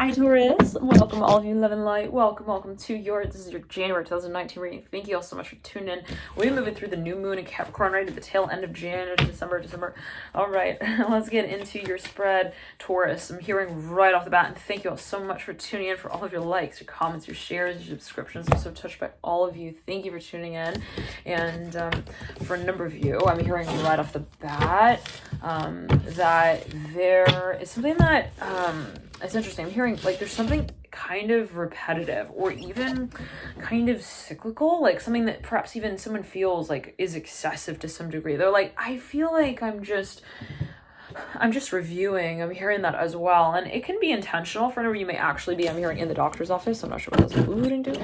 Hi Taurus, welcome all of you love and light. Welcome to this is your January 2019 reading. Thank you all so much for tuning in. We're moving through the new moon in Capricorn right at the tail end of January, December. All right, let's get into your spread, Taurus. I'm hearing right off the bat, and thank you all so much for tuning in, for all of your likes, your comments, your shares, your subscriptions. I'm so touched by all of you. Thank you for tuning in. And for a number of you, I'm hearing right off the bat that there is something that it's interesting. I'm hearing like there's something kind of repetitive or even kind of cyclical, like something that perhaps even someone feels like is excessive to some degree. They're like, I feel like I'm just reviewing. I'm hearing that as well. And it can be intentional. For a number of you may actually be, I'm hearing in the doctor's office. I'm not sure what that's alluding to.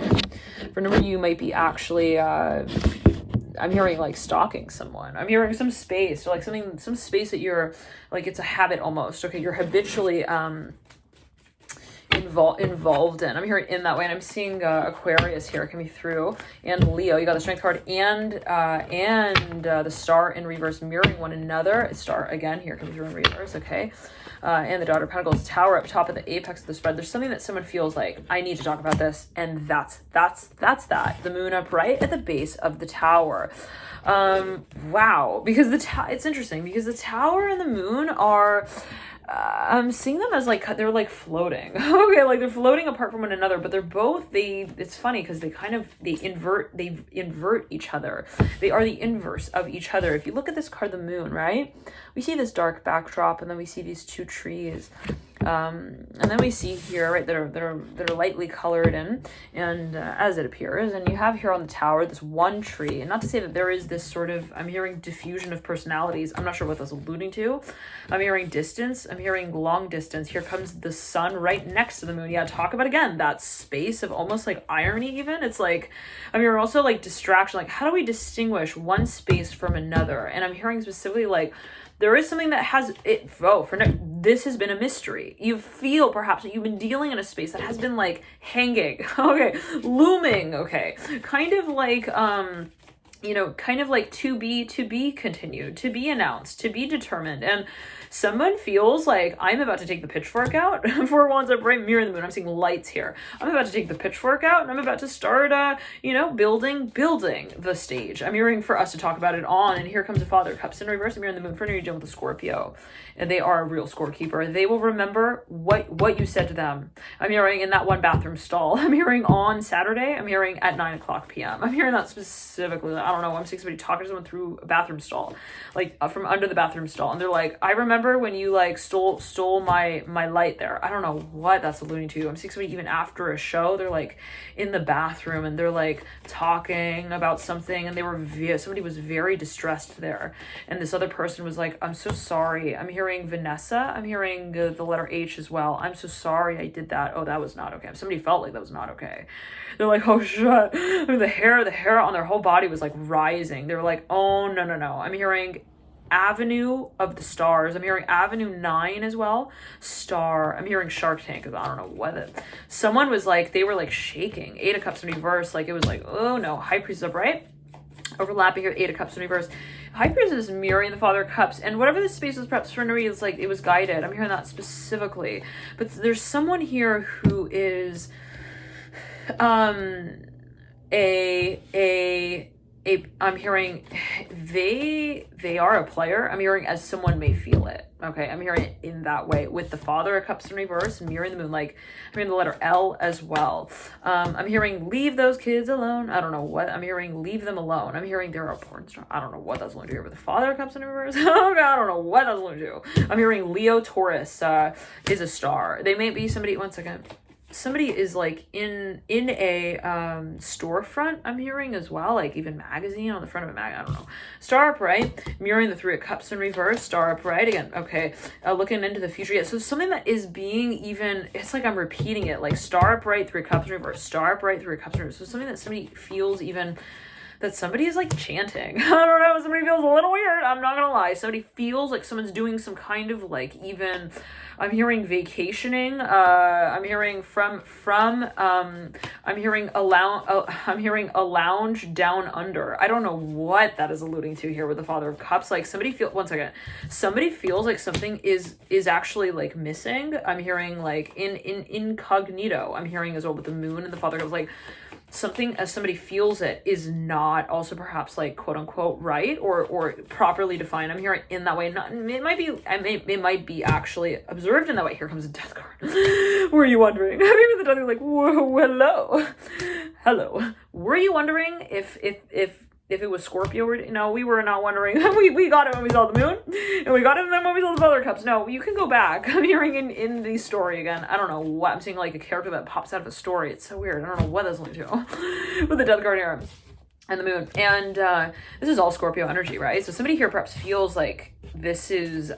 For a number of you might be actually I'm hearing like stalking someone. I'm hearing some space, or like some space that you're like, it's a habit almost. Okay, you're habitually involved in. I'm hearing in that way, and I'm seeing Aquarius here coming through, and Leo. You got the Strength card and the Star in reverse, mirroring one another. Star again here coming through in reverse. Okay. And the Daughter of Pentacles, Tower up top at the apex of the spread. There's something that someone feels like, I need to talk about this, and that's that. The Moon up right at the base of the Tower. Wow, because it's interesting because the Tower and the Moon are, I'm seeing them as like they're like floating. Okay, like they're floating apart from one another, but they're both it's funny because they invert each other. They are the inverse of each other. If you look at this card, the Moon, right? We see this dark backdrop, and then we see these two trees. And then we see here, right, that are lightly colored and as it appears, and you have here on the Tower this one tree, and not to say that there is this sort of, I'm hearing diffusion of personalities. I'm not sure what that's alluding to. I'm hearing distance. I'm hearing long distance. Here comes the sun right next to the Moon. Yeah, talk about again that space of almost like irony. Even it's like I'm hearing also like distraction. Like, how do we distinguish one space from another? And I'm hearing specifically like, there is something that has it. This has been a mystery. You feel perhaps that you've been dealing in a space that has been like hanging, okay, looming, okay, kind of like kind of like to be continued, to be announced, to be determined. And someone feels like, I'm about to take the pitchfork out for once up right mirror in the Moon. I'm seeing lights here. I'm about to take the pitchfork out, and I'm about to start building the stage. I'm hearing for us to talk about it on, and here comes the Father of Cups in reverse. I'm hearing the Moon for you're dealing with the Scorpio, and they are a real scorekeeper. They will remember what you said to them. I'm hearing in that one bathroom stall. I'm hearing on Saturday. I'm hearing at 9:00 p.m. I'm hearing that specifically. I don't know. I'm seeing somebody talking to someone through a bathroom stall, like from under the bathroom stall, and they're like, I remember when you like stole my light there. I don't know what that's alluding to. I'm seeing somebody even after a show. They're like in the bathroom, and they're like talking about something, and somebody was very distressed there, and this other person was like, I'm so sorry. I'm hearing Vanessa. I'm hearing the letter H as well. I'm so sorry I did that. Oh, that was not okay. Somebody felt like that was not okay. They're like, oh shit. I mean, the hair on their whole body was like rising. They were like, oh no. I'm hearing Avenue of the Stars. I'm hearing Avenue 9 as well. Star. I'm hearing Shark Tank, because I don't know what someone was like, they were like shaking. 8 of Cups in reverse. Like it was like, oh no. High Priest upright. Overlapping here, 8 of Cups in reverse. High Priest is mirroring the Father of Cups, and whatever the space was, perhaps for no reason, it's like it was guided. I'm hearing that specifically. But there's someone here who is I'm hearing they are a player. I'm hearing as someone may feel it. Okay, I'm hearing it in that way with the Father of Cups in reverse, mirroring the Moon. Like I'm hearing the letter L as well. I'm hearing leave those kids alone. I don't know what. I'm hearing leave them alone. I'm hearing they're a porn star. I don't know what that's going to do here with the Father of Cups in reverse. Oh God, I don't know what that's going to do. I'm hearing Leo Taurus is a star. They may be somebody. One second. Somebody is like in a storefront, I'm hearing as well, like even magazine on the front of a mag. I don't know. Star upright, mirroring the 3 of Cups in reverse. Star upright again. Okay, looking into the future. Yeah, so something that is being even, it's like I'm repeating it, like Star upright, 3 of Cups in reverse. Star upright, 3 of Cups in reverse. So something that somebody feels even that somebody is like chanting. I don't know, somebody feels a little weird, I'm not gonna lie. Somebody feels like someone's doing some kind of like, even, I'm hearing vacationing, I'm hearing I'm hearing a lounge down under. I don't know what that is alluding to here with the Father of Cups. Like somebody somebody feels like something is actually like missing. I'm hearing like in incognito. I'm hearing as well with the Moon and the Father of Cups, like something as somebody feels it is not also perhaps like quote unquote right or properly defined. I'm hearing in that way. Not it might be actually observed in that way. Here comes a Death card. Were you wondering? I'm hearing the Death card like, whoa, hello. Were you wondering if it was Scorpio? No, we were not wondering. we got it when we saw the Moon, and we got it then when we saw the Father of Cups. No, you can go back. I'm hearing in the story again. I don't know what I'm seeing, like a character that pops out of a story. It's so weird. I don't know what that's linked to with the Death card here and the Moon. And this is all Scorpio energy, right? So somebody here perhaps feels like this is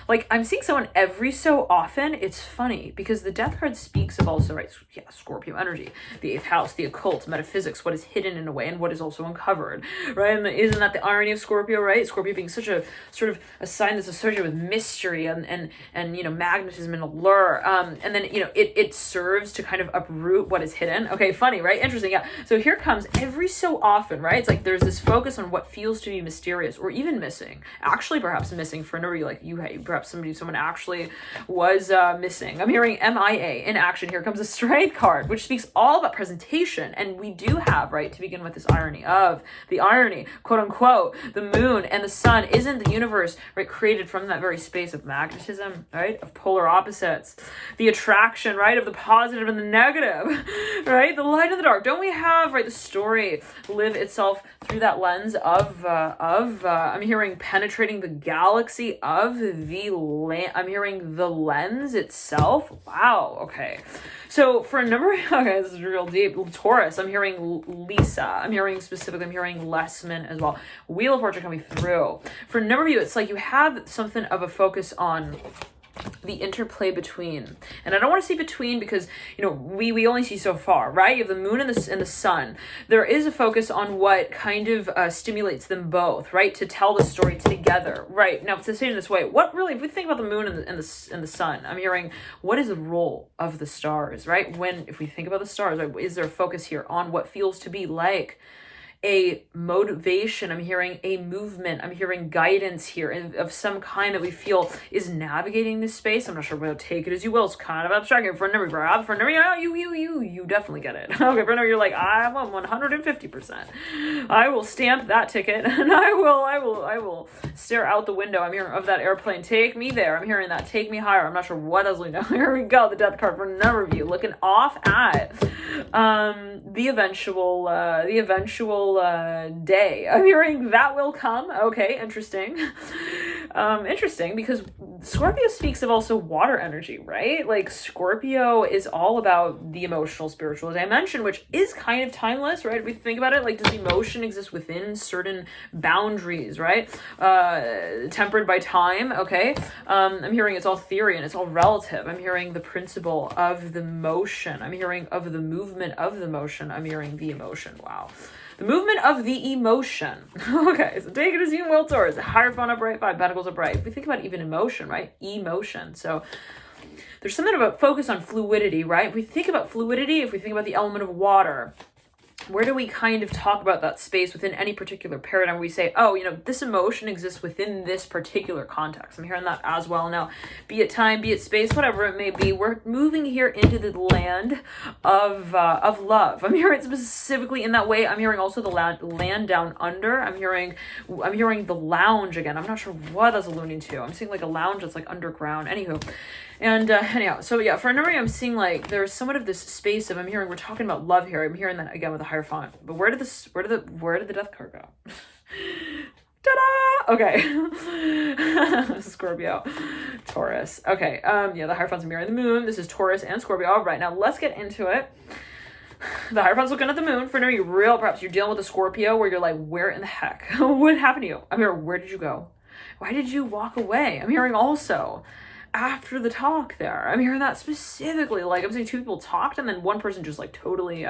like I'm seeing someone every so often. It's funny because the Death card speaks of also, right, yeah, Scorpio energy, the 8th house, the occult, metaphysics, what is hidden in a way and what is also uncovered, right? And isn't that the irony of Scorpio, right? Scorpio being such a sort of a sign that's associated with mystery and you know, magnetism and allure, and then you know it serves to kind of uproot what is hidden. Okay, funny, right? Interesting. Yeah, so here comes every so often, right? It's like there's this focus on what feels to be mysterious or even missing, actually perhaps missing for a number of you, like you, perhaps someone actually was missing. I'm hearing MIA in action. Here comes a Strength card, which speaks all about presentation, and we do have, right, to begin with, this irony of the irony, quote unquote, the Moon and the Sun. Isn't the universe, right, created from that very space of magnetism, right, of polar opposites, the attraction, right, of the positive and the negative, right, the light and the dark? Don't we have, right, the story live itself through that lens of I'm hearing penetrating the galaxy of the land. I'm hearing the lens itself. Wow. Okay. So for a number, okay, this is real deep. Taurus, I'm hearing Lisa. I'm hearing Lessman as well. Wheel of Fortune coming through. For a number of you, it's like you have something of a focus on the interplay between, and I don't want to say between because, you know, we only see so far, right? You have the Moon and the Sun. There is a focus on what kind of stimulates them both, right, to tell the story together, right? Now, to say it in this way, what really, if we think about the Moon and the Sun, I'm hearing what is the role of the stars, right? If we think about the stars, right, is there a focus here on what feels to be like a motivation? I'm hearing a movement. I'm hearing guidance here of some kind that we feel is navigating this space. I'm not sure what to take it as you will. It's kind of abstract. For a number, you definitely get it. Okay, for a number, you're like, I'm 150%. I will stamp that ticket, and I will stare out the window. I'm hearing of that airplane. Take me there. I'm hearing that. Take me higher. I'm not sure what else we know. Here we go. The Death card for a number of you, looking off at the eventual day. I'm hearing that will come. Okay, interesting. Interesting, because Scorpio speaks of also water energy, right? Like Scorpio is all about the emotional, spiritual dimension, which is kind of timeless, right? If we think about it, like, does emotion exist within certain boundaries, right? Tempered by time, okay? I'm hearing it's all theory and it's all relative. I'm hearing the principle of the motion. I'm hearing of the movement of the motion. I'm hearing the emotion. Wow. The movement of the emotion. Okay, so take it as you will, Taurus. Hierophant upright, 5 Pentacles upright. If we think about even emotion, right? Emotion. So there's something about focus on fluidity, right? If we think about fluidity, if we think about the element of water, where do we kind of talk about that space within any particular paradigm where we say, oh, you know, this emotion exists within this particular context? I'm hearing that as well. Now, be it time, be it space, whatever it may be, we're moving here into the land of love. I'm hearing specifically in that way. I'm hearing also the land down under. I'm hearing the lounge again. I'm not sure what that's alluding to. I'm seeing like a lounge that's like underground. Anywho. And anyhow, so yeah, for a number, I'm seeing like there's somewhat of this space of, we're talking about love here. I'm hearing that again with a Hierophant. But where did the Death card go? Ta-da! Okay. Scorpio, Taurus. Okay. Yeah, the Hierophant's mirroring the Moon. This is Taurus and Scorpio. All right, now let's get into it. The Hierophant's looking at the Moon. For now, perhaps you're dealing with a Scorpio where you're like, where in the heck? What happened to you? I'm here. Where did you go? Why did you walk away? I'm hearing also after the talk there. I'm hearing that specifically. Like, I'm saying 2 people talked and then one person just like totally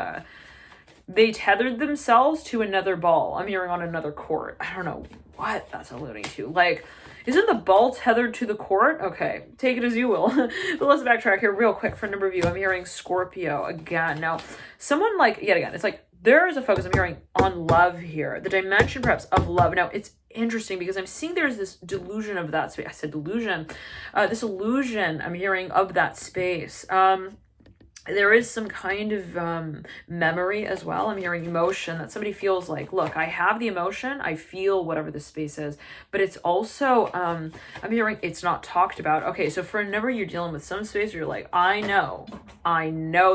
they tethered themselves to another ball. I'm hearing on another court. I don't know what that's alluding to. Like, isn't the ball tethered to the court? Okay, take it as you will. But let's backtrack here real quick for a number of you. I'm hearing Scorpio again. Now, someone like, yet again, it's like there is a focus I'm hearing on love here. The dimension perhaps of love. Now, it's interesting because I'm seeing there's this delusion of that space. I said delusion. This illusion I'm hearing of that space. There is some kind of memory as well. I'm hearing emotion that somebody feels like, look, I have the emotion, I feel whatever the space is, but it's also, I'm hearing it's not talked about. Okay, so for a number, you're dealing with some space where you're like, I know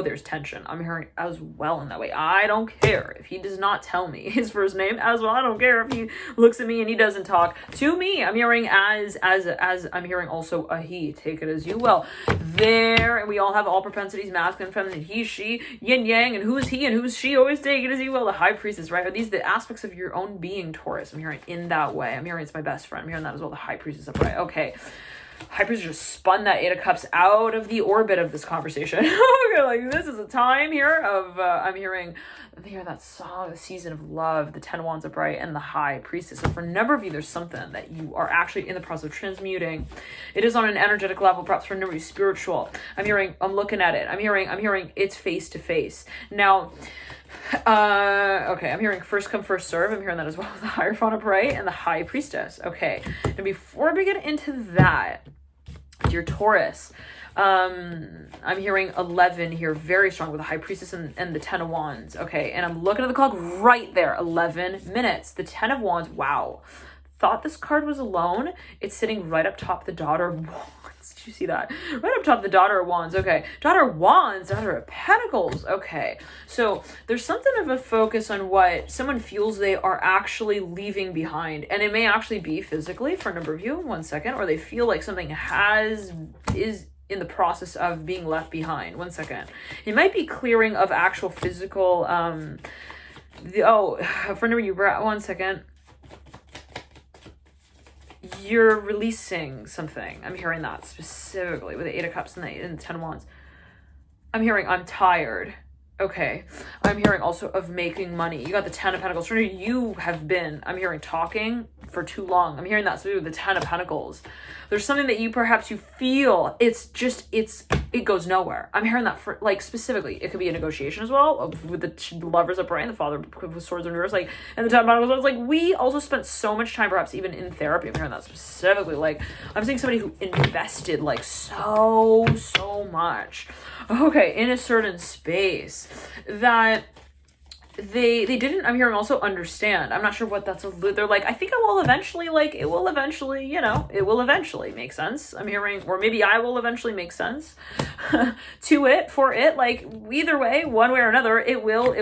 there's tension. I'm hearing as well in that way. I don't care if he does not tell me his first name as well. I don't care if he looks at me and he doesn't talk to me. I'm hearing as I'm hearing also a he. Take it as you will. There, and we all have all propensities, masculine, feminine, he, she, yin, yang, and who's he and who's she. Always take it as you will. The high priestess, right? Are these the aspects of your own being, Taurus? I'm hearing in that way. I'm hearing it's my best friend. I'm hearing that as well. The high priestess upright. Okay. High priestess just spun that Eight of Cups out of the orbit of this conversation. Okay, like this is a time here of, I'm hearing that song, the season of love, the 10 of Wands upright, and the high priestess. So for a number of you, there's something that you are actually in the process of transmuting. It is on an energetic level, perhaps for a number of you, spiritual. I'm looking at it. I'm hearing it's face to face. Now, okay, I'm hearing first come, first serve. I'm hearing that as well. The Hierophant upright and the high priestess. Okay, and before we get into that, dear Taurus, I'm hearing 11 here, very strong with the high priestess and the 10 of Wands. Okay, and I'm looking at the clock right there, 11 minutes. The 10 of Wands, wow. Thought this card was alone. It's sitting right up top the Daughter of Wands. Did you see that? Right up top the Daughter of Wands. Okay, Daughter of Wands, Daughter of Pentacles. Okay, so there's something of a focus on what someone feels they are actually leaving behind, and it may actually be physically for a number of you. 1 second, or they feel like something is in the process of being left behind. 1 second. It might be clearing of actual physical. For a number of you, 1 second. You're releasing something. I'm hearing that specifically with the Eight of Cups and the 10 of Wands. I'm hearing I'm tired. Okay. I'm hearing also of making money. You got the 10 of Pentacles. You have been, I'm hearing, talking for too long. I'm hearing that so with the 10 of Pentacles. There's something that you feel, it goes nowhere. I'm hearing that for, like, specifically, it could be a negotiation as well, with the Lovers upright and the Father with Swords in reverse, like, and the 10 of Pentacles. It's like, we also spent so much time, perhaps even in therapy. I'm hearing that specifically. Like, I'm seeing somebody who invested, like, so much, okay, in a certain space that they didn't, I'm hearing, also understand. I'm not sure what that's, they're like, I think it will eventually make sense. I'm hearing, or maybe I will eventually make sense to it, for it, like, either way, one way or another, it will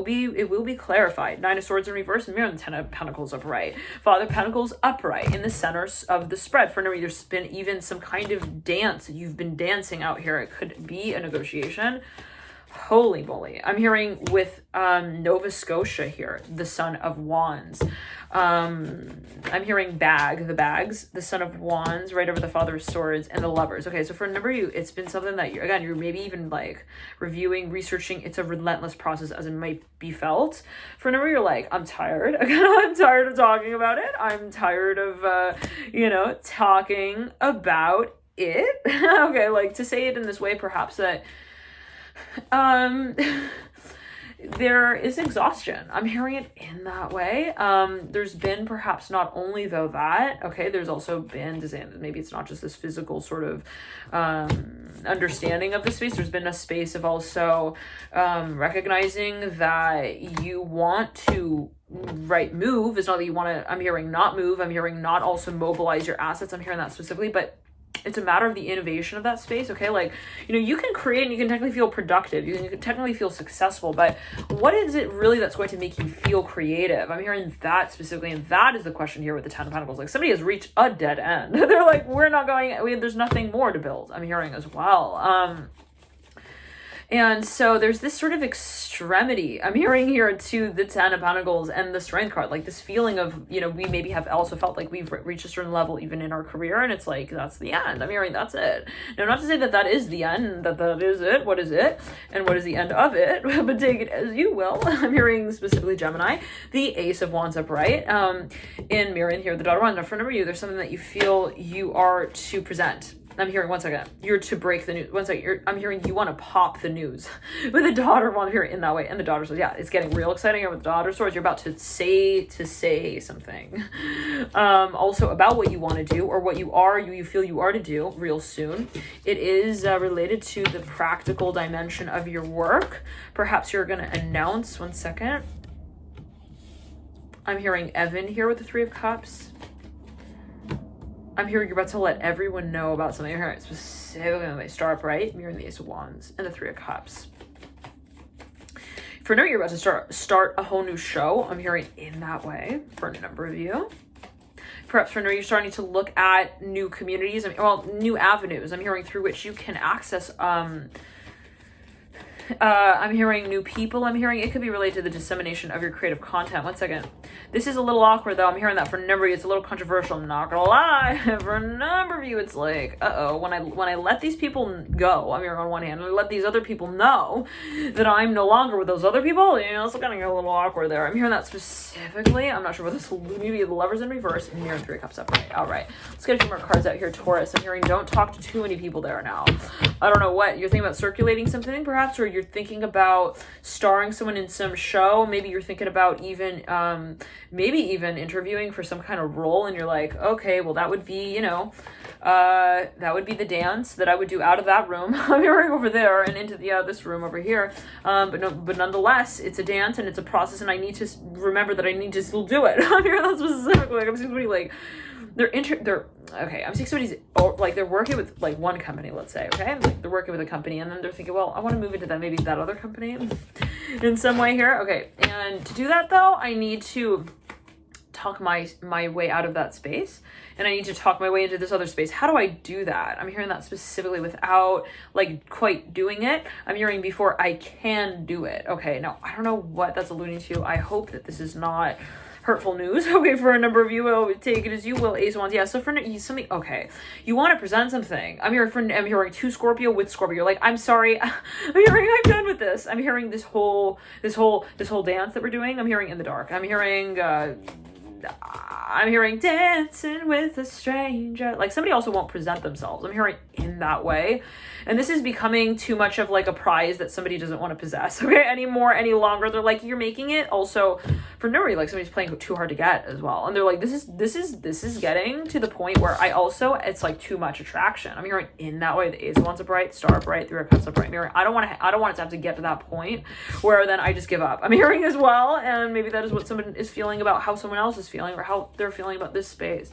be clarified. 9 of Swords in reverse, and mirror, and 10 of Pentacles upright. Father Pentacles upright in the center of the spread. For another, there's been even some kind of dance you've been dancing out here. It could be a negotiation. Holy moly. I'm hearing with Nova Scotia here, the Son of Wands. I'm hearing the bags, the Son of Wands, right over the Father of Swords, and the Lovers. Okay, so for a number of you, it's been something that you're maybe even like reviewing, researching. It's a relentless process as it might be felt. For a number of you, you're like, I'm tired. I'm tired of talking about it. I'm tired of, talking about it. Okay, like, to say it in this way, perhaps that there is exhaustion. I'm hearing it in that way. There's been perhaps not only though that, okay, there's also been, maybe it's not just this physical sort of understanding of the space. There's been a space of also recognizing that you want to move. It's not that you want to, I'm hearing not move. I'm hearing not also mobilize your assets. I'm hearing that specifically, but it's a matter of the innovation of that space, okay? Like, you can create and you can technically feel productive. You can technically feel successful, but what is it really that's going to make you feel creative? I'm hearing that specifically, and that is the question here with the 10 of Pentacles. Like, somebody has reached a dead end. They're like, there's nothing more to build. I'm hearing as well. And so there's this sort of extremity I'm hearing here to the Ten of Pentacles and the Strength card, like this feeling of, you know, we maybe have also felt like we've reached a certain level even in our career, and it's like, that's the end. I'm hearing that's it. Now, not to say that that is the end, that is it. What is it? And what is the end of it? But take it as you will. I'm hearing specifically Gemini, the Ace of Wands upright, in Mirren here, the Daughter of Wands. Now, for a number of you, there's something that you feel you are to present. I'm hearing, one second, you're to break the news. One second, I'm hearing you want to pop the news with the Daughter of Wands here in that way. And the Daughter says, yeah, it's getting real exciting here with the Daughter of Swords. You're about to say something. Also about what you want to do or what you feel you are to do real soon. It is related to the practical dimension of your work. Perhaps you're going to announce, one second. I'm hearing Evan here with the Three of Cups. I'm hearing you're about to let everyone know about something. I'm hearing specifically on my Star upright, Mirror in the Ace of Wands, and the Three of Cups. For now, you're about to start a whole new show. I'm hearing in that way for a number of you. Perhaps for now, you're starting to look at new communities, new avenues. I'm hearing through which you can access. I'm hearing new people. I'm hearing it could be related to the dissemination of your creative content. One second. This is a little awkward though. I'm hearing that for a number of you, it's a little controversial. I'm not gonna lie. For a number of you, it's like, when I let these people go, I'm hearing on one hand, and I let these other people know that I'm no longer with those other people, you know, it's gonna get a little awkward there. I'm hearing that specifically. I'm not sure what this will be. The Lovers in reverse and Mirror and Three of Cups upright. All right. Let's get a few more cards out here, Taurus. I'm hearing don't talk to too many people there now. I don't know what you're thinking about, circulating something perhaps, or you're thinking about starring someone in some show. Maybe you're thinking about even maybe even interviewing for some kind of role, and you're like, okay, well, that would be, you know, that would be the dance that I would do out of that room. I'm hearing over there and into the this room over here. But nonetheless, it's a dance and it's a process, and I need to remember that I need to still do it. I'm hearing that specifically. Like, I'm seeing somebody like I'm seeing somebody's like they're working with like one company, let's say, okay, like they're working with a company, and then they're thinking, well, I want to move into maybe that other company in some way here, okay. And to do that though, I need to talk my way out of that space, and I need to talk my way into this other space. How do I do that? I'm hearing that specifically without like quite doing it. I'm hearing before I can do it. Okay, now I don't know what that's alluding to. I hope that this is not hurtful news. Okay, for a number of you, I'll take it as you will. Ace of Wands. Yeah, so for something, okay, you want to present something. I'm hearing two Scorpio with Scorpio. You're like, I'm sorry. I'm hearing I'm done with this. I'm hearing this whole dance that we're doing. I'm hearing in the dark. I'm hearing dancing with a stranger. Like somebody also won't present themselves. I'm hearing in that way. And this is becoming too much of like a prize that somebody doesn't want to possess, okay, any longer. They're like, you're making it also for no reason, like somebody's playing too hard to get as well. And they're like, this is getting to the point where it's like too much attraction. I'm hearing in that way. The Ace of Wands upright, Star upright, Three of Cups upright. I'm hearing, I don't want it to have to get to that point where then I just give up. I'm hearing as well. And maybe that is what someone is feeling about how someone else is feeling, or how they're feeling about this space,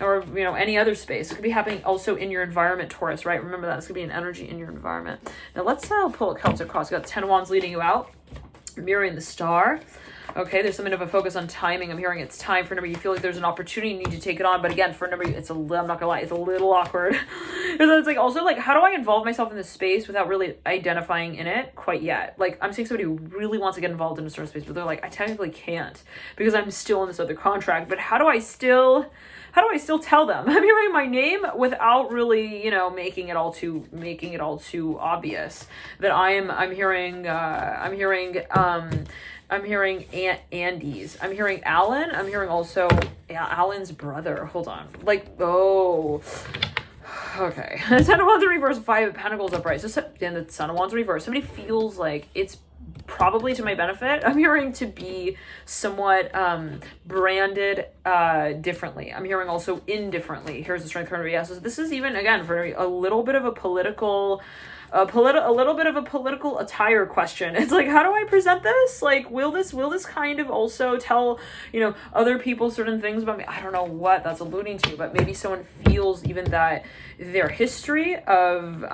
or, you know, any other space. It could be happening also in your environment, Taurus, right? Remember that. It's gonna be an energy in your environment. Now let's pull a Celtic cross. You got 10 wands leading you out, mirroring the Star. Okay, there's something of a focus on timing. I'm hearing it's time for a number. You feel like there's an opportunity, you need to take it on. But again, for a number, I'm not gonna lie, it's a little awkward. It's like also like, how do I involve myself in this space without really identifying in it quite yet? Like I'm seeing somebody who really wants to get involved in a certain space, but they're like, I technically can't because I'm still in this other contract. But how do I still tell them? I'm hearing my name without really, you know, making it all too obvious that I'm hearing Andy's. I'm hearing Alan. I'm hearing also Alan's brother. Hold on. Like, oh, okay. Ten of Wands in reverse, Five of Pentacles upright. So, and the Sun of Wands in reverse. Somebody feels like it's probably to my benefit. I'm hearing to be somewhat branded differently. I'm hearing also indifferently. Here's the Strength card. Yeah, so this is even again for a little bit of a political attire question. It's like, how do I present this? Like, will this kind of also tell, you know, other people certain things about me? I don't know what that's alluding to, but maybe someone feels even that their history of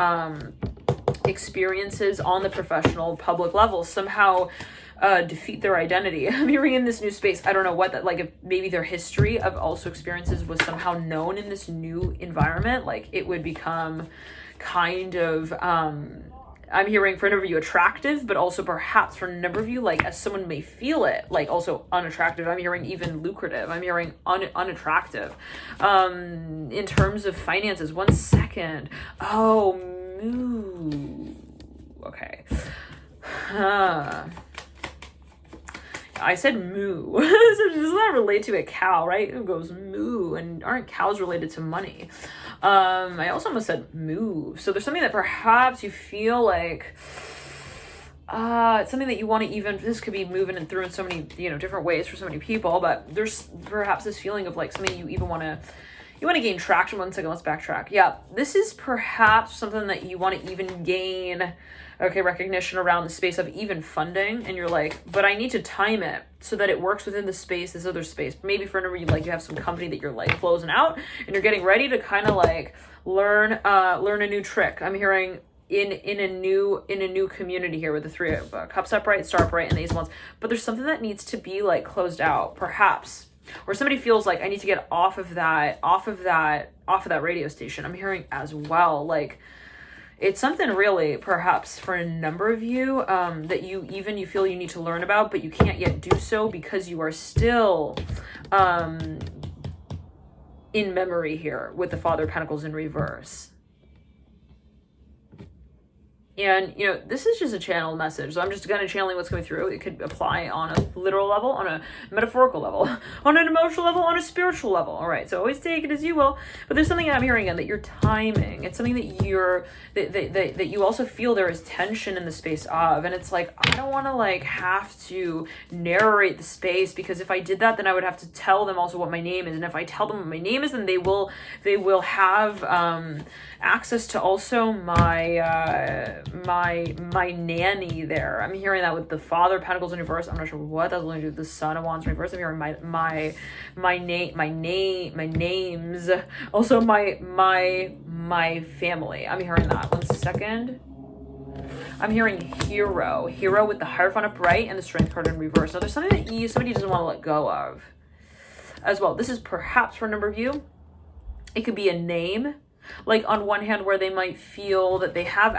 experiences on the professional public level somehow defeat their identity. I'm hearing in this new space, I don't know what that, like, if maybe their history of also experiences was somehow known in this new environment, like it would become kind of I'm hearing for a number of you attractive, but also perhaps for a number of you, like as someone may feel it, like also unattractive. I'm hearing even lucrative. I'm hearing unattractive. In terms of finances, 1 second. Oh, moo. Okay. I said moo. So does that relate to a cow, right? It goes moo, and aren't cows related to money? I also almost said move. So there's something that perhaps you feel like it's something that you want to even, this could be moving and through in so many, different ways for so many people, but there's perhaps this feeling of like something you even want to gain traction. 1 second, let's backtrack. Yeah, this is perhaps something that you want to even gain, recognition around the space of even funding, and you're like, but I need to time it so that it works within the space, this other space. Maybe for a number, you have some company that you're like closing out, and you're getting ready to kind of like learn a new trick. I'm hearing in a new community here with the 3 of Cups upright, Star upright, and the Ace of Wands. But there's something that needs to be like closed out, perhaps. Or somebody feels like I need to get off of that radio station. I'm hearing as well, like it's something really perhaps for a number of you that you feel you need to learn about, but you can't yet do so because you are still in memory here with the Father of Pentacles in reverse. And, this is just a channel message. So I'm just kind of channeling what's coming through. It could apply on a literal level, on a metaphorical level, on an emotional level, on a spiritual level. All right. So always take it as you will. But there's something I'm hearing again that you're timing. It's something that that you also feel there is tension in the space of. And it's like, I don't want to like have to narrate the space, because if I did that, then I would have to tell them also what my name is. And if I tell them what my name is, then they will have access to also my nanny there. I'm hearing that with the Father of Pentacles in reverse. I'm not sure what that's going to do with the Son of Wands in reverse. I'm hearing my names, also my family. I'm hearing that. 1 second. I'm hearing hero with the Hierophant upright and the Strength card in reverse. Now there's something that somebody doesn't want to let go of as well. This is perhaps for a number of you, it could be a name. Like on one hand, where they might feel that they have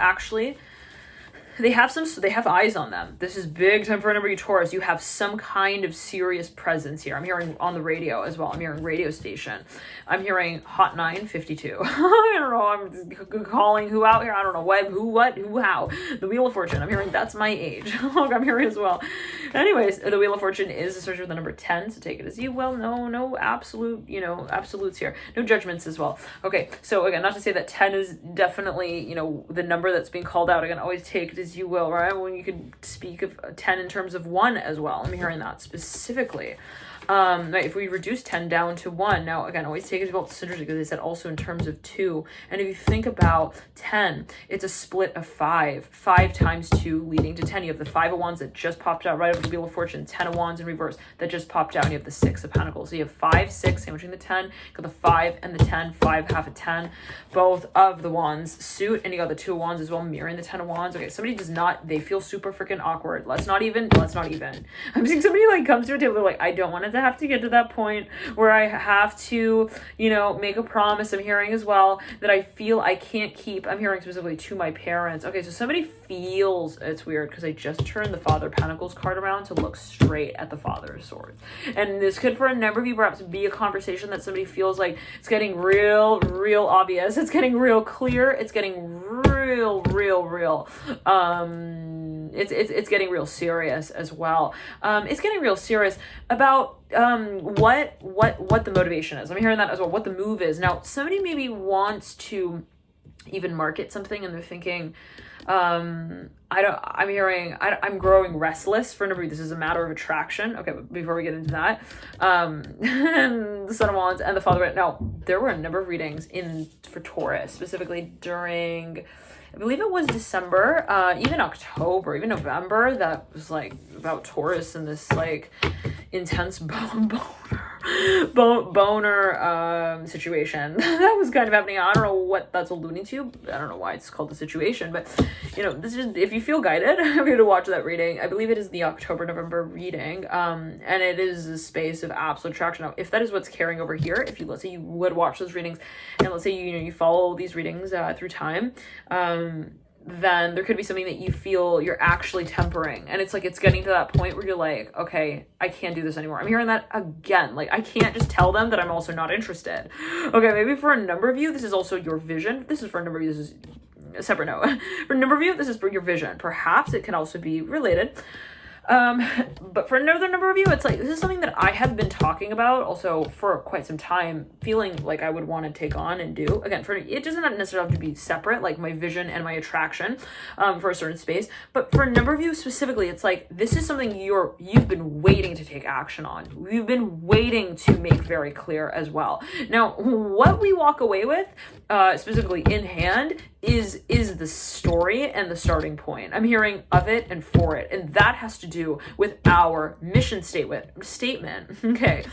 eyes on them. This is big time for a number of you Taurus. You have some kind of serious presence here. I'm hearing on the radio as well. I'm hearing radio station. I'm hearing Hot 952. I don't know. I'm calling who out here. I don't know what, who, what, who, how. The Wheel of Fortune. I'm hearing that's my age. I'm hearing as well. Anyways, the Wheel of Fortune is associated with the number 10. So take it as you will. No absolute, absolutes here. No judgments as well. Okay. So again, not to say that 10 is definitely, the number that's being called out. Again, always take it as you will, right? When you could speak of 10 in terms of 1 as well. I'm hearing that specifically. Right, if we reduce 10 down to 1, now again, always take it about synergy, because they said also in terms of 2. And if you think about 10, it's a split of 5 times 2 leading to 10. You have the 5 of Wands that just popped out right over the Wheel of Fortune, 10 of Wands in reverse that just popped out, and you have the 6 of Pentacles. So you have 5, 6 sandwiching the 10, got the 5 and the 10, 5 half a 10, both of the Wands suit, and you got the 2 of Wands as well mirroring the 10 of Wands. Okay, somebody does not, they feel super freaking awkward. Let's not even. I'm seeing somebody like comes to a table, they're like, I don't want to have to get to that point where I have to, make a promise. I'm hearing as well that I feel I can't keep. I'm hearing specifically to my parents. Okay, so somebody feels, it's weird because I just turned the Father of Pentacles card around to look straight at the Father of Swords. And this could, for a number of you, perhaps be a conversation that somebody feels like it's getting real obvious. It's getting real clear. It's getting real. It's getting real serious as well. It's getting real serious about what the motivation is. I'm hearing that as well, what the move is. Now, somebody maybe wants to even market something, and they're thinking, I'm growing restless. For a number of you, this is a matter of attraction. Okay, but before we get into that, and the Son of Wands and the Father. Now, there were a number of readings for Taurus, specifically during, I believe it was December, even October, even November, that was like about Taurus and this like intense boner situation that was kind of happening. I don't know what that's alluding to. I don't know why it's called the situation, but this is, if you feel guided, I'm going to watch that reading. I believe it is the October-November reading, and it is a space of absolute attraction. Now, if that is what's carrying over here, if you, let's say you would watch those readings, and let's say you follow these readings through time, then there could be something that you feel you're actually tempering. And it's like, it's getting to that point where you're like, okay, I can't do this anymore. I'm hearing that again. Like, I can't just tell them that I'm also not interested. Okay, maybe for a number of you, this is also your vision. This is for a number of you, this is a separate note. For a number of you, this is for your vision. Perhaps it can also be related. But for another number of you, it's like, this is something that I have been talking about also for quite some time, feeling like I would want to take on and do. Again, it doesn't necessarily have to be separate, like my vision and my attraction, for a certain space. But for a number of you specifically, it's like, this is something you've been waiting to take action on. You've been waiting to make very clear as well. Now, what we walk away with, specifically in hand, is the story and the starting point. I'm hearing of it and for it. And that has to do with our mission statement. Okay.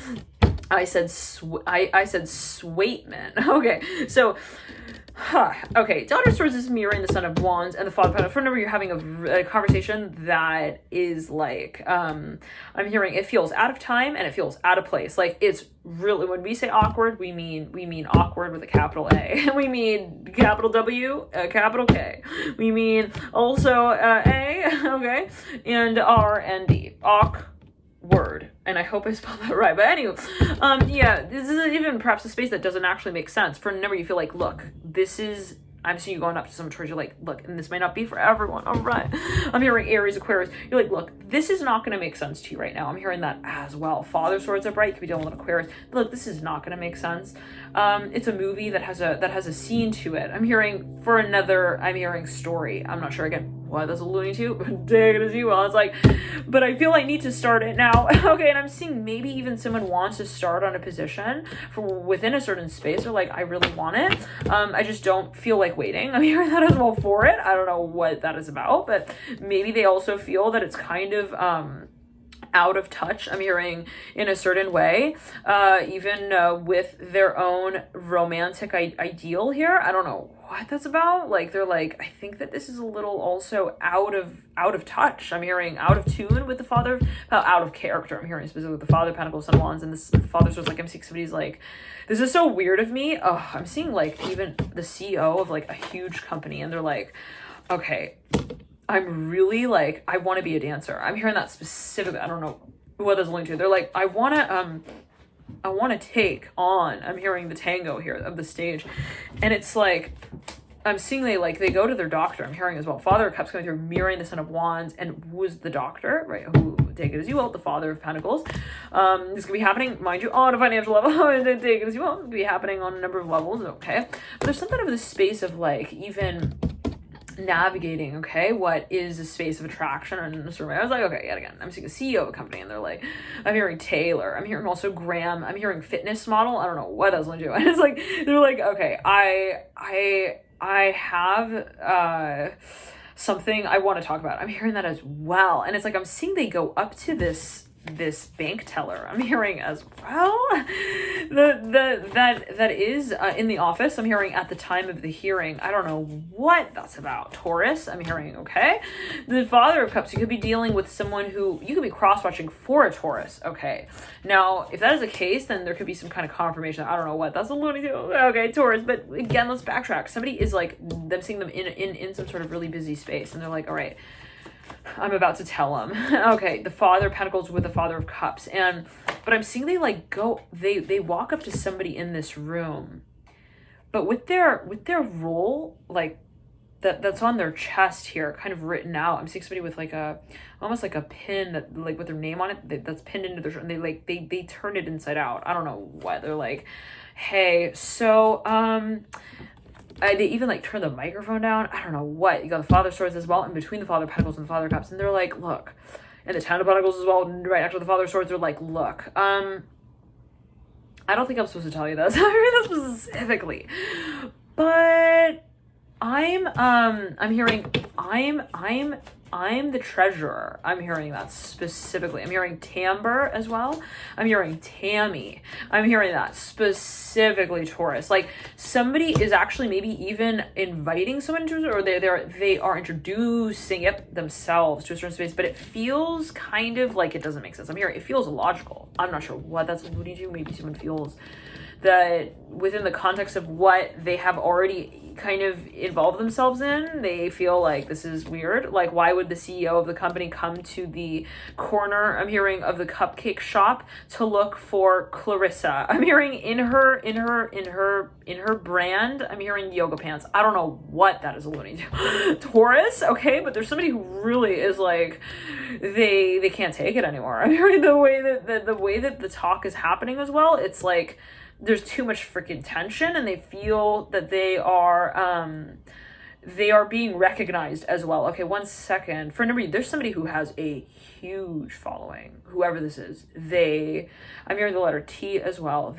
I said swaitment. Okay. So, okay, Daughter of Swords is mirroring the Son of Wands and the Father of Pentacles. Remember, you're having a conversation that is like, I'm hearing it feels out of time and it feels out of place. Like, it's really, when we say awkward, we mean awkward with a capital A. We mean capital W, capital K. We mean also A, okay, and R and D. Awkward. And I hope I spelled that right. But anyway, yeah, this is even perhaps a space that doesn't actually make sense. For a number, you feel like, look, this is, I'm seeing you going up to someone towards you like, look, and this might not be for everyone. All right. I'm hearing Aries, Aquarius. You're like, look, this is not going to make sense to you right now. I'm hearing that as well. Father Swords upright. You could be dealing with Aquarius. But look, this is not going to make sense. It's a movie that has a scene to it. I'm hearing for another, I'm hearing story. I'm not sure again what that's alluding to, but take it as you will. It's like, but I feel I need to start it now. Okay, and I'm seeing maybe even someone wants to start on a position for within a certain space, or like, I really want it. I just don't feel like waiting. I'm hearing that as well for it. I don't know what that is about, but maybe they also feel that it's kind of out of touch. I'm hearing in a certain way, even with their own romantic ideal here. I don't know what that's about. Like, they're like, I think that this is a little also out of touch. I'm hearing out of tune with the Father, out of character. I'm hearing specifically with the Father of Pentacles, Son of Wands, and this Father Swords. Like, I'm seeing somebody's like, this is so weird of me. Oh, I'm seeing like even the CEO of like a huge company, and they're like, okay, I'm really like, I want to be a dancer. I'm hearing that specifically. I don't know what that's linked to. They're like, I want to take on, I'm hearing the tango here of the stage. And it's like, I'm seeing they go to their doctor. I'm hearing as well. Father of Cups coming through, mirroring the Son of Wands, and who's the doctor, right? Who, take it as you will, the Father of Pentacles. This could be happening, mind you, on a financial level. Take it as you will. It could be happening on a number of levels, okay? But there's something of this space of like, even navigating, okay, what is a space of attraction in a certain way. I was like, okay, yet again, I'm seeing a CEO of a company, and they're like, I'm hearing Taylor, I'm hearing also Graham, I'm hearing fitness model. I don't know what that's going to do. And it's like, they're like, okay, I have something I want to talk about. I'm hearing that as well. And it's like, I'm seeing they go up to this bank teller. I'm hearing as well that is in the office. I'm hearing at the time of the hearing. I don't know what that's about. Taurus, I'm hearing, okay. The Father of Cups, you could be dealing with someone who you could be cross-watching for a Taurus. Okay, now if that is the case, then there could be some kind of confirmation. I don't know what that's alluding to. Okay, Taurus. But again, let's backtrack. Somebody is like, them seeing them in some sort of really busy space, and they're like, all right, I'm about to tell them. Okay, the Father of Pentacles with the Father of Cups. But I'm seeing they like go, they walk up to somebody in this room, but with their role, like that's on their chest here, kind of written out. I'm seeing somebody with like almost like a pin that like with their name on it that's pinned into their shirt, and they turn it inside out. I don't know what. They're like, hey, so they even like turn the microphone down. I don't know what. You got the Father of Swords as well, in between the Father of Pentacles and the Father of Cups. And they're like, look. And the Ten of Pentacles as well, right after the Father of Swords, they're like, look. I don't think I'm supposed to tell you this. I heard this specifically. But I'm hearing, I'm the treasurer. I'm hearing that specifically. I'm hearing timbre as well. I'm hearing Tammy. I'm hearing that specifically, Taurus. Like, somebody is actually maybe even inviting someone to, or they are introducing it themselves to a certain space, but it feels kind of like it doesn't make sense. I'm hearing it feels illogical. I'm not sure what that's alluding to. Maybe someone feels that within the context of what they have already kind of involve themselves in. They feel like this is weird. Like, why would the CEO of the company come to the corner, I'm hearing, of the cupcake shop to look for Clarissa? I'm hearing in her brand, I'm hearing yoga pants. I don't know what that is alluding to. Taurus, okay, but there's somebody who really is like, they can't take it anymore. I'm hearing the way that the talk is happening as well. It's like there's too much freaking tension, and they feel that they are being recognized as well. Okay, one second. For number, there's somebody who has a huge following, whoever this is. I'm hearing the letter T as well.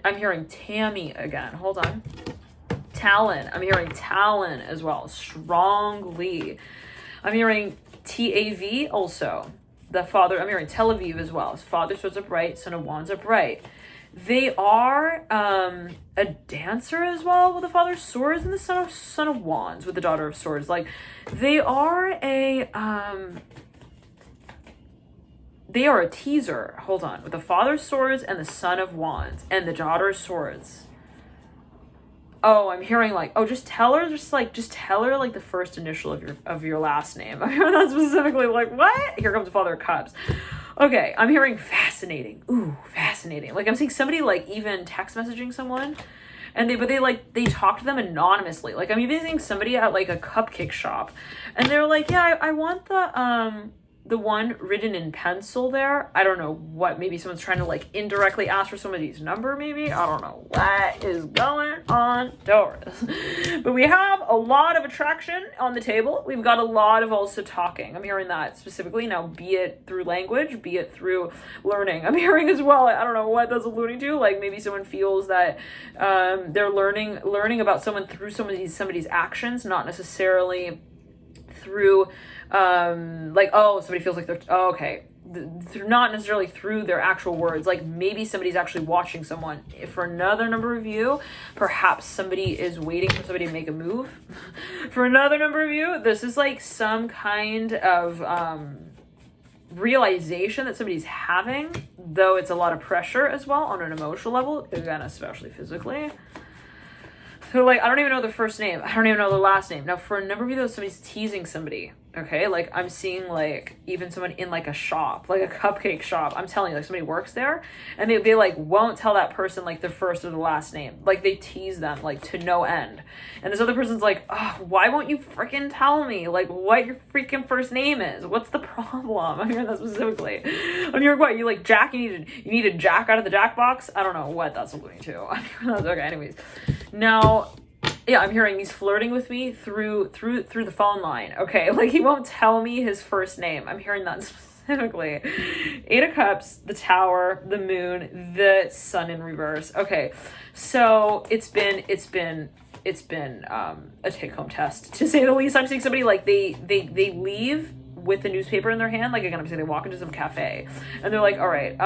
I'm hearing Tammy again. Hold on. Talon. I'm hearing Talon as well. Strongly. I'm hearing TAV also. The father, I'm hearing Tel Aviv as well. Father swords upright, son of wands upright. They are a dancer as well with the father of swords and the son of wands with the daughter of swords. Like, they are a teaser. Hold on. With the father of swords and the son of wands and the daughter of swords. Oh, I'm hearing like, oh, just tell her like the first initial of your last name. I'm hearing that specifically, like, what? Here comes the father of cups. Okay, I'm hearing fascinating. Ooh, fascinating. Like, I'm seeing somebody like even text messaging someone, and they talk to them anonymously. Like, I'm even seeing somebody at like a cupcake shop, and they're like, yeah, I want the one written in pencil there. I don't know what, maybe someone's trying to like indirectly ask for somebody's number, maybe. I don't know what is going on, Taurus. But we have a lot of attraction on the table. We've got a lot of also talking. I'm hearing that specifically. Now, be it through language, be it through learning. I'm hearing as well, I don't know what that's alluding to. Like, maybe someone feels that they're learning about someone through somebody's actions, not necessarily through like, oh, somebody feels like they're, oh, okay, not necessarily through their actual words. Like, maybe somebody's actually watching someone. For another number of you, perhaps somebody is waiting for somebody to make a move. For another number of you, this is like some kind of realization that somebody's having, though it's a lot of pressure as well on an emotional level, again, especially physically. So, like, I don't even know their first name. I don't even know their last name. Now, for a number of you, though, somebody's teasing somebody, okay? Like, I'm seeing, like, even someone in, like, a shop, like a cupcake shop. I'm telling you, like, somebody works there, and they like, won't tell that person, like, their first or the last name. Like, they tease them, like, to no end. And this other person's like, oh, why won't you freaking tell me, like, what your freaking first name is? What's the problem? I'm hearing that specifically. I'm hearing what? You, like, Jack, you need a Jack out of the Jack box? I don't know what that's alluding to. Okay, anyways. Now, yeah, I'm hearing he's flirting with me through the phone line. Okay, like, he won't tell me his first name. I'm hearing that specifically. Eight of Cups, the Tower, the Moon, the Sun in reverse. Okay, so it's been a take-home test, to say the least. I'm seeing somebody like they leave with the newspaper in their hand. Like, again, I'm saying they walk into some cafe and they're like, all right,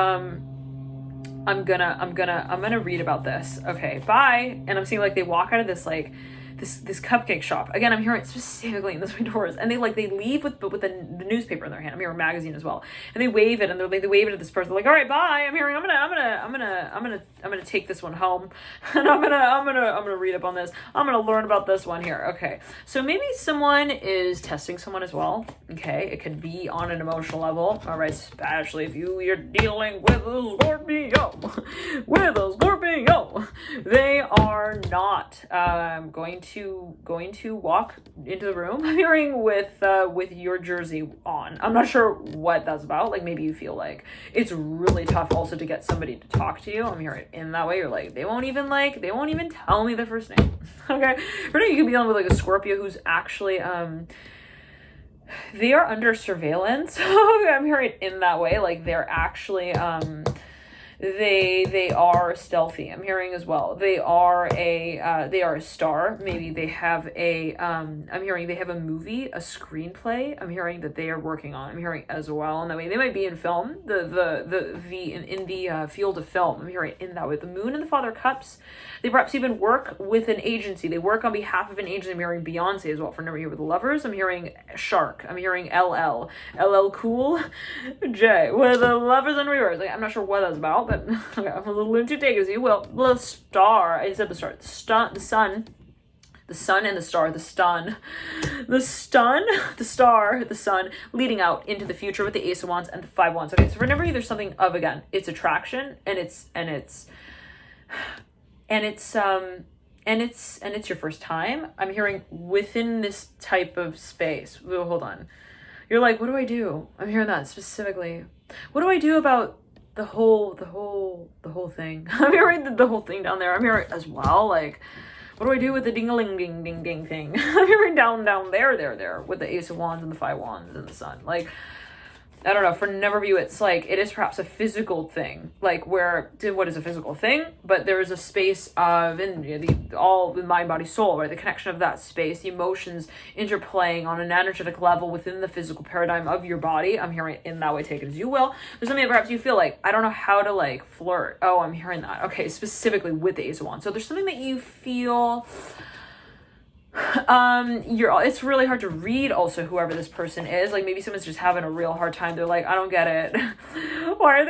I'm gonna read about this. Okay, bye. And I'm seeing like they walk out of this like this cupcake shop. Again, I'm hearing it specifically in this way doors, and they leave with the newspaper in their hand. I'm hearing a magazine as well, and they wave it, and they wave it at this person. They're like, all right, bye. I'm hearing I'm gonna take this one home, and I'm gonna read up on this. I'm gonna learn about this one here. Okay, so maybe someone is testing someone as well. Okay, it could be on an emotional level. All right, especially if you're dealing with a Scorpio. With a Scorpio, they are not going to walk into the room. I'm hearing with your jersey on. I'm not sure what that's about. Like, maybe you feel like it's really tough also to get somebody to talk to you. I'm hearing in that way. You're like, they won't even tell me their first name. Okay, or you could be dealing with like a Scorpio who's actually they are under surveillance. I'm hearing it in that way. Like, they're actually they are stealthy. I'm hearing as well. They are a star. Maybe they have I'm hearing they have a movie, a screenplay. I'm hearing that they are working on. I'm hearing as well. And that way they might be in film, in the field of film. I'm hearing in that way. The Moon and the Father of Cups. They perhaps even work with an agency. They work on behalf of an agency. I'm hearing Beyonce as well. For number here with the Lovers. I'm hearing Shark. I'm hearing LL Cool J with the Lovers in reverse. Like, I'm not sure what that's about, but but okay, I'm a little into take as you will. The star, I said the star, the sun and the star, the star, the sun, leading out into the future with the Ace of Wands and the Five of Wands. Okay, so for number of you, there's something of, again, it's attraction, and it's your first time. I'm hearing within this type of space. Well, hold on. You're like, what do I do? I'm hearing that specifically. What do I do about the whole thing? I'm hearing the whole thing down there. I'm hearing as well, like, what do I do with the ding-a-ling-ding-ding-ding thing? I'm hearing down there with the Ace of Wands and the Five of Wands and the Sun. Like, I don't know, for a number of you, it's like, it is perhaps a physical thing, like where, what is a physical thing? But there is a space of, all the mind, body, soul, right? The connection of that space, the emotions interplaying on an energetic level within the physical paradigm of your body. I'm hearing it in that way, take it as you will. There's something that perhaps you feel like, I don't know how to like flirt. Oh, I'm hearing that. Okay, specifically with the Ace of Wands. So there's something that you feel, it's really hard to read also whoever this person is. Like maybe someone's just having a real hard time. They're like, I don't get it. why are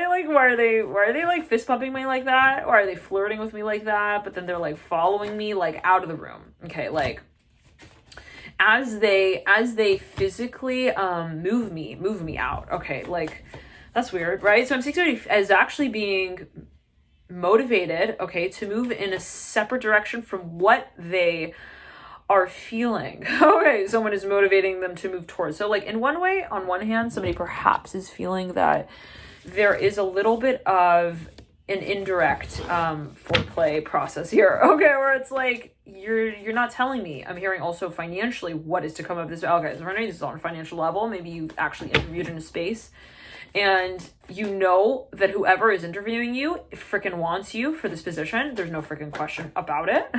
they like fist pumping me like that? Why are they flirting with me like that? But then they're like following me like out of the room. Okay, like as they physically move me out. Okay, like that's weird, right? So I'm seeing somebody as actually being motivated, okay, to move in a separate direction from what they are feeling. Okay, someone is motivating them to move towards. So like in one way, on one hand, somebody perhaps is feeling that there is a little bit of an indirect foreplay process here. Okay, where it's like you're not telling me. I'm hearing also financially what is to come of this. Okay, so this is on a financial level. Maybe you actually interviewed in a space and you know that whoever is interviewing you freaking wants you for this position. There's no freaking question about it.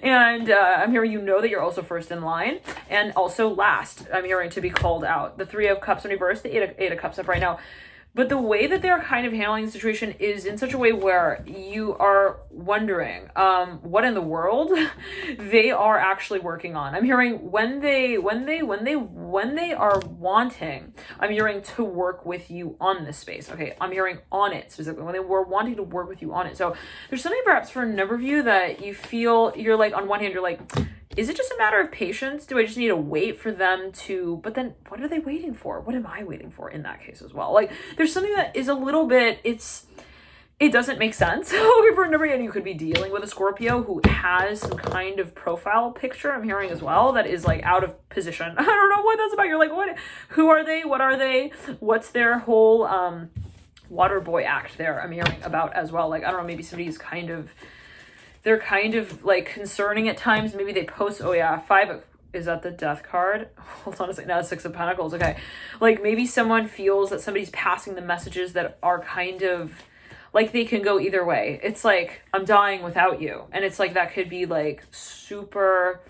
And I'm hearing you know that you're also first in line and also last. I'm hearing to be called out. The Three of Cups in reverse, the Eight of Cups up right now. But the way that they're kind of handling the situation is in such a way where you are wondering what in the world they are actually working on. I'm hearing when they are wanting, I'm hearing to work with you on this space. Okay, I'm hearing on it specifically, when they were wanting to work with you on it. So there's something perhaps for a number of you that you feel, you're like, on one hand, you're like, is it just a matter of patience? Do I just need to wait for them to, but then what are they waiting for? What am I waiting for in that case as well? Like there's something that is a little bit, it doesn't make sense. For a number, and you could be dealing with a Scorpio who has some kind of profile picture, I'm hearing as well, that is like out of position. I don't know what that's about. You're like, what, who are they? What are they? What's their whole water boy act there? I'm hearing about as well. Like, I don't know, maybe somebody's they're kind of like concerning at times. Maybe they post, oh yeah, is that the Death card? Hold on a second. No, Six of Pentacles. Okay. Like maybe someone feels that somebody's passing the messages that are kind of like they can go either way. It's like, I'm dying without you. And it's like, that could be like super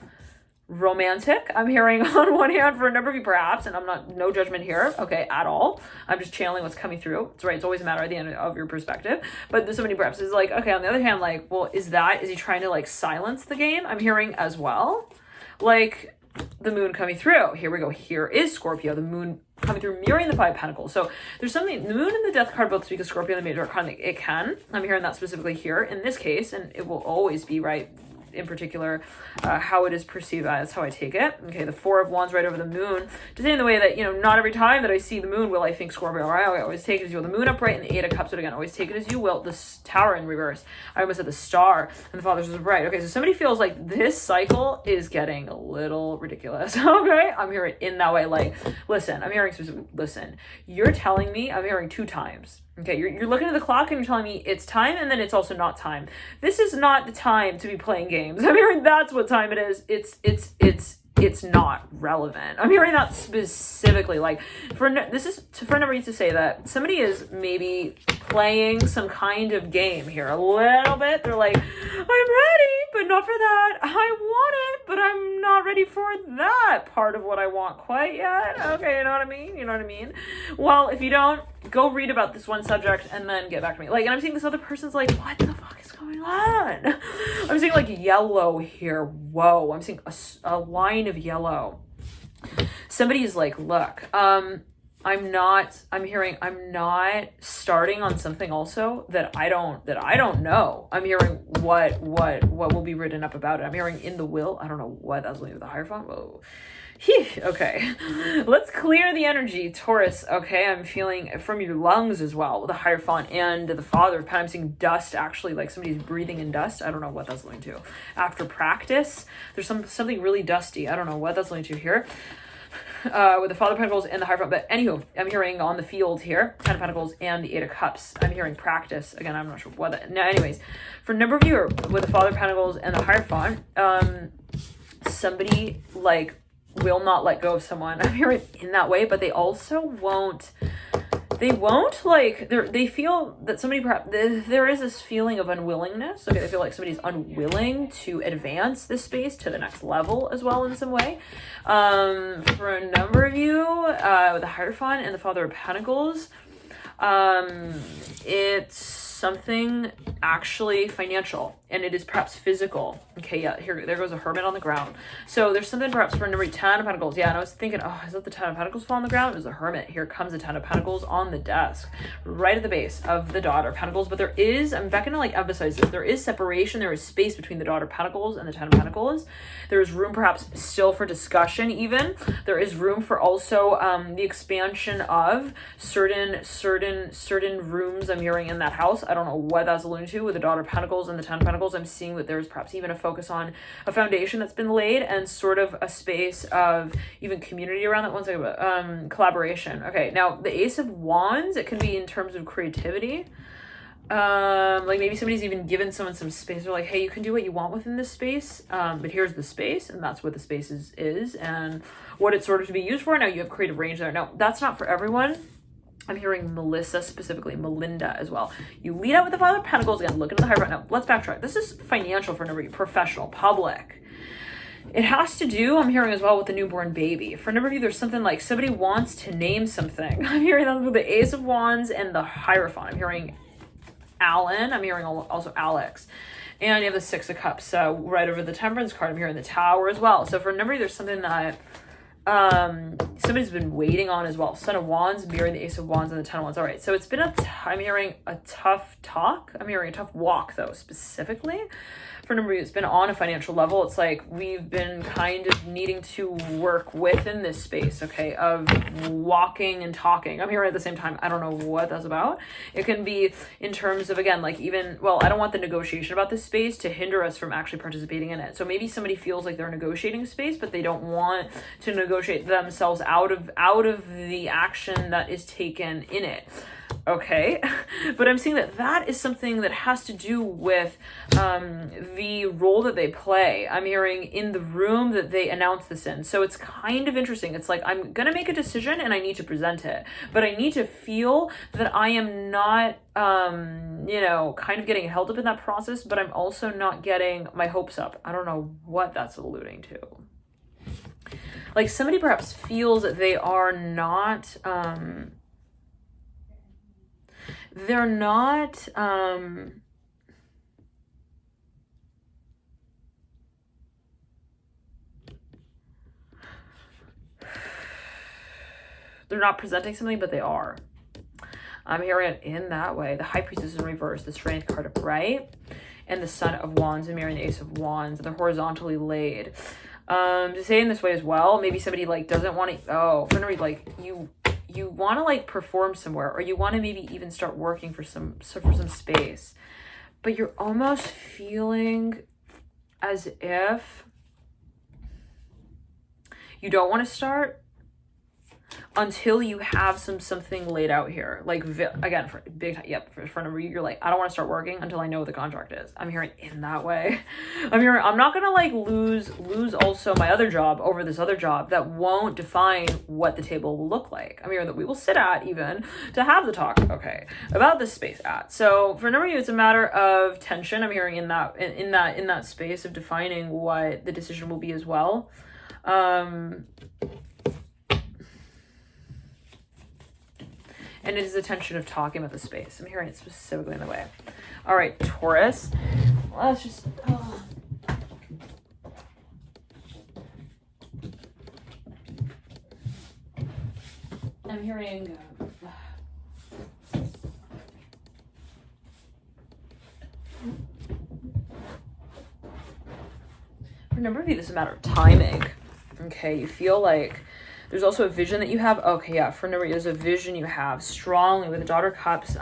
romantic. I'm hearing on one hand for a number of you perhaps, and I'm not, no judgment here, okay, at all. I'm just channeling what's coming through. It's right. It's always a matter at the end of your perspective. But there's somebody perhaps is like, okay, on the other hand, like, well, is he trying to like silence the game? I'm hearing as well. Like the moon coming through. Here we go. Here is Scorpio. The moon coming through, mirroring the Five of Pentacles. So there's something, the moon and the Death card both speak of Scorpio and the major arcana. It can. I'm hearing that specifically here in this case, and it will always be right. In particular, how it is perceived. That's how I take it. Okay, the Four of Wands right over the moon. Just in the way that, you know, not every time that I see the moon will I think Scorpio, right? I always take it as you will. The moon upright and the Eight of Cups, but again, always take it as you will. The Tower in reverse. I almost said the Star and the Father's was right. Okay, so somebody feels like this cycle is getting a little ridiculous. Okay, I'm hearing in that way. Like, listen, I'm hearing specifically, listen, you're telling me, I'm hearing 2 times. Okay, you're looking at the clock and you're telling me it's time, and then it's also not time. This is not the time to be playing games. I'm hearing that's what time it is. It's not relevant. I'm hearing that specifically. Like, for a number to say that somebody is maybe playing some kind of game here a little bit. They're like, I'm ready, but not for that. I want it, but I'm not ready for that part of what I want quite yet. Okay, you know what I mean? Well, if you don't, go read about this one subject and then get back to me. Like, and I'm seeing this other person's like, what the fuck is going on? I'm seeing like yellow here. Whoa, I'm seeing a line of yellow. Somebody's like, look, I'm hearing I'm not starting on something also that I don't know. I'm hearing what will be written up about it. I'm hearing in the will. I don't know what that's with the Hierophant. Whoa. Okay, let's clear the energy, Taurus. Okay, I'm feeling from your lungs as well, the Hierophant and the Father. I'm seeing dust, actually, like somebody's breathing in dust. I don't know what that's linked to. After practice, there's something really dusty. I don't know what that's linked to here. With the Father of Pentacles and the Hierophant. But anywho, I'm hearing on the field here, Ten of Pentacles and the Eight of Cups. I'm hearing practice. Again, I'm not sure what that... No, anyways, for a number of you with the Father of Pentacles and the Hierophant, somebody, like, will not let go of someone. I'm hearing in that way, but they also won't... They won't, like, they feel that somebody, perhaps, there is this feeling of unwillingness. Okay, they feel like somebody's unwilling to advance this space to the next level as well in some way. For a number of you, with the Hierophant and the Father of Pentacles, it's something actually financial, and it is perhaps physical. Okay, yeah, there goes a Hermit on the ground. So there's something perhaps for number 10 of Pentacles. Yeah, and I was thinking, oh, is that the 10 of Pentacles fall on the ground? It was a Hermit. Here comes the 10 of Pentacles on the desk, right at the base of the Daughter of Pentacles. But there is, I'm back to like emphasize this, there is separation, there is space between the Daughter of Pentacles and the 10 of Pentacles. There is room perhaps still for discussion even. There is room for also the expansion of certain rooms I'm hearing in that house. I don't know what that's alluding to with the Daughter of Pentacles and the 10 of Pentacles. I'm seeing that there's perhaps even a focus on a foundation that's been laid and sort of a space of even community around that. One second, collaboration. Okay, now the Ace of Wands, it can be in terms of creativity. Like maybe somebody's even given someone some space. They're like, hey, you can do what you want within this space, but here's the space, and that's what the space is and what it's sort of to be used for. Now you have creative range there. Now that's not for everyone. I'm hearing Melissa specifically, Melinda as well. You lead out with the Father of Pentacles. Again, look into the Hierophant. Now, let's backtrack. This is financial for number of you, professional, public. It has to do, I'm hearing as well, with the newborn baby. For a number of you, there's something like somebody wants to name something. I'm hearing that with the Ace of Wands and the Hierophant. I'm hearing Alan. I'm hearing also Alex. And you have the Six of Cups. So right over the Temperance card, I'm hearing the Tower as well. So for a number of you, there's something that somebody's been waiting on as well. Son of Wands, mirroring the Ace of Wands and the Ten of Wands. All right, so it's been I'm hearing a tough talk. I'm hearing a tough walk, though, specifically. For a number of you, it's been on a financial level. It's like we've been kind of needing to work within this space, okay, of walking and talking. I'm hearing at the same time. I don't know what that's about. It can be in terms of, again, like even, well, I don't want the negotiation about this space to hinder us from actually participating in it. So maybe somebody feels like they're negotiating space, but they don't want to negotiate themselves out of the action that is taken in it. Okay, but I'm seeing that is something that has to do with the role that they play. I'm hearing in the room that they announce this in. So it's kind of interesting. It's like I'm going to make a decision and I need to present it, but I need to feel that I am not, kind of getting held up in that process, but I'm also not getting my hopes up. I don't know what that's alluding to. Like somebody perhaps feels that they are not... they're not they're not presenting something, but they are. I'm hearing it in that way. The High Priestess in reverse, the Strength card upright, and the Son of Wands. I'm hearing the Ace of Wands. They're horizontally laid. To say in this way as well, maybe somebody like doesn't want to, for no reason, like you want to like perform somewhere, or you want to maybe even start working for some space, but you're almost feeling as if you don't want to start until you have something laid out here. Like again, for big time, yep, for a number of you, you're like, I don't want to start working until I know what the contract is. I'm hearing in that way. I'm hearing I'm not gonna like lose also my other job over this other job that won't define what the table will look like. I'm hearing that we will sit at even to have the talk, okay, about this space at. So for a number of you, it's a matter of tension. I'm hearing in that space of defining what the decision will be as well. And it is a tension of talking about the space. I'm hearing it specifically in the way. All right, Taurus. Let's just... I'm hearing for a number of you, this is a matter of timing. Okay, you feel like there's also a vision that you have. Okay, yeah, for a number of you, there's a vision you have strongly with the Daughter of Cups.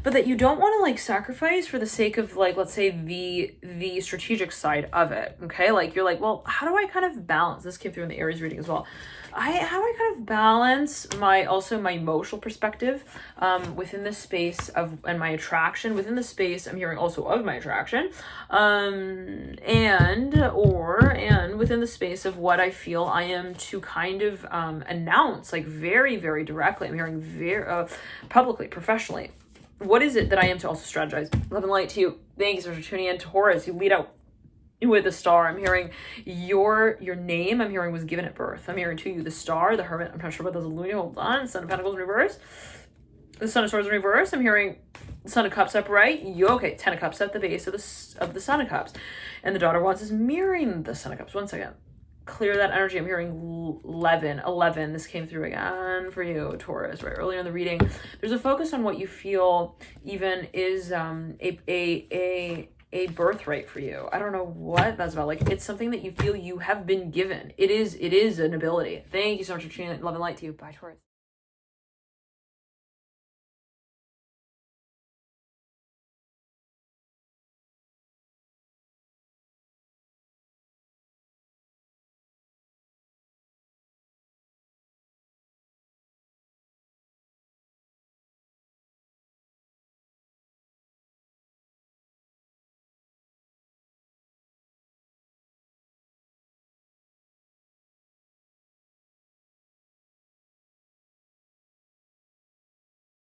But that you don't want to like sacrifice for the sake of like, let's say the strategic side of it. Okay, like you're like, well, how do I kind of balance? This came through in the Aries reading as well. How do I kind of balance my emotional perspective within the space of, and my attraction within the space, I'm hearing also of my attraction, and within the space of what I feel I am to kind of announce, like very, very directly. I'm hearing very publicly, professionally. What is it that I am to also strategize? Love and light to you. Thank you so much for tuning in. Taurus, you lead out with the star. I'm hearing your name, I'm hearing was given at birth. I'm hearing to you the star, the hermit. I'm not sure what those Luna. Hold on. Son of Pentacles in reverse. The Son of Swords in reverse. I'm hearing Son of Cups upright. Okay, Ten of Cups at the base of the Son of Cups. And the Daughter of Wands is mirroring the Son of Cups. One second. Clear that energy. I'm hearing 11. This came through again for you, Taurus, right? Earlier in the reading, there's a focus on what you feel even is a birthright for you. I don't know what that's about. Like, it's something that you feel you have been given. It is an ability. Thank you so much for tuning in. Love and light to you. Bye, Taurus.